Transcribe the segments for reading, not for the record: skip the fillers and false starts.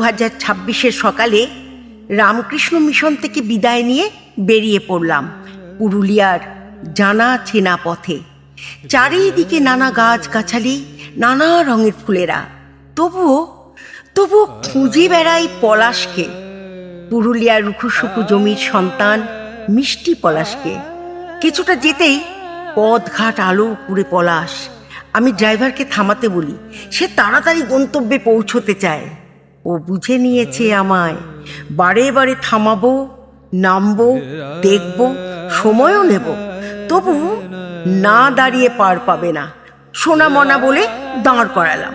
2026-এর সকালে রামকৃষ্ণ মিশন থেকে বিদায় নিয়ে বেরিয়ে পড়লাম পুরুলিয়ার জানা চেনা পথে। চারিদিকে নানা গাছগাছালি, নানা রঙের ফুলেরা। তবুও খুঁজে বেড়াই পলাশকে, পুরুলিয়ার রুখুসুখু জমির সন্তান মিষ্টি পলাশকে। কিছুটা যেতেই পথঘাট আলো করে পলাশ। আমি ড্রাইভারকে থামাতে বলি, সে তাড়াতাড়ি গন্তব্যে পৌঁছতে চায়। ও বুঝে নিয়েছে আমায়। বারে বারে থামাবো, নামবো, দেখবো, সময়ও নেব, তবু না দাঁড়িয়ে পার পাবে না। সোনামনা বলে দাঁড় করালাম।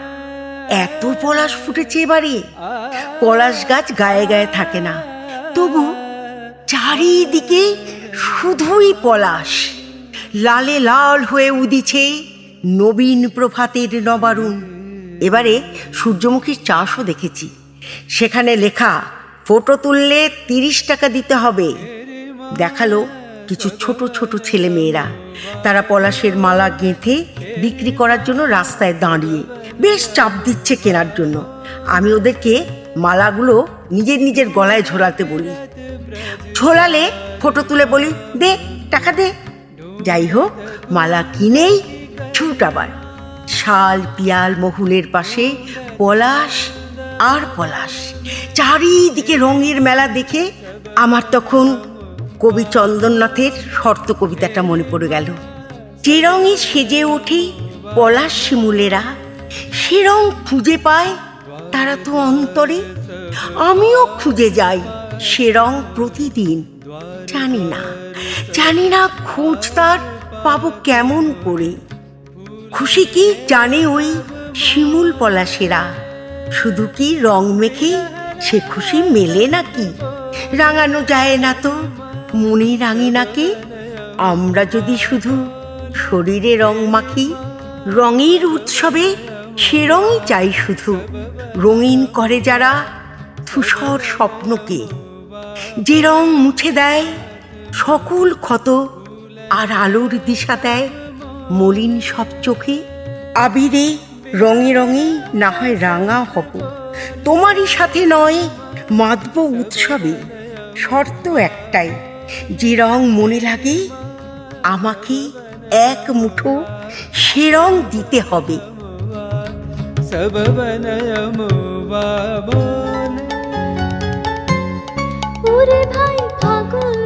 এত পলাশ ফুটেছে এবারে। পলাশ গাছ গায়ে গায়ে থাকে না, তবু চারিদিকে শুধুই পলাশ। লালে লাল হয়ে উদিছে নবীন প্রভাতের নবারুণ। এবারে সূর্যমুখীর চাষও দেখেছি। সেখানে লেখা, ফটো তুললে 30 টাকা দিতে হবে। দেখালো কিছু ছোট ছোট ছেলে মেয়েরা। তারা পলাশের মালা গেঁথে বিক্রি করার জন্য রাস্তায় দাঁড়িয়ে বেশ চাপ দিচ্ছে কেনার জন্য। আমি ওদেরকে মালাগুলো নিজের নিজের গলায় ঝোলাতে বলি। ঝোলালে ফটো তুলে বলি, দে টাকা দে। যাই হোক, মালা কিনেই ছুট। আবার শাল পিয়াল মহুলের পাশে পলাশ আর পলাশ, চারিদিকে রঙের মেলা দেখে আমার তখন কবি চন্দননাথের শর্ত কবিতাটা মনে পড়ে গেল। যে রঙে সেজে ওঠে পলাশ শিমুলেরা, সে রং খুঁজে পায় তারা তো অন্তরে। আমিও খুঁজে যাই সে রং প্রতিদিন। জানি না খোঁজ তার পাবো কেমন করে। খুশি কি জানে ওই শিমুল পলাশেরা, শুধু কি রং মেখে সে খুশি মেলে নাকি? রাঙানো যায় না তো মনে রাঙিনাকে। আমরা যদি শুধু শরীরে রং মাখি, রঙের উৎসবে সে রঙই চাই শুধু। রঙিন করে যারা ধূসর স্বপ্নকে, যে রং মুছে দেয় সকল ক্ষত আর আলোর দিশা দেয় মলিন সব চোখে। আবিরে রঙে রঙে না হয় রাঙা হব, তোমারই সাথে নয় মাতব উৎসবে। শর্ত একটাই, যে রং মনে লাগে আমাকে এক মুঠো সে রং দিতে হবে। ওরে ভাই পাগল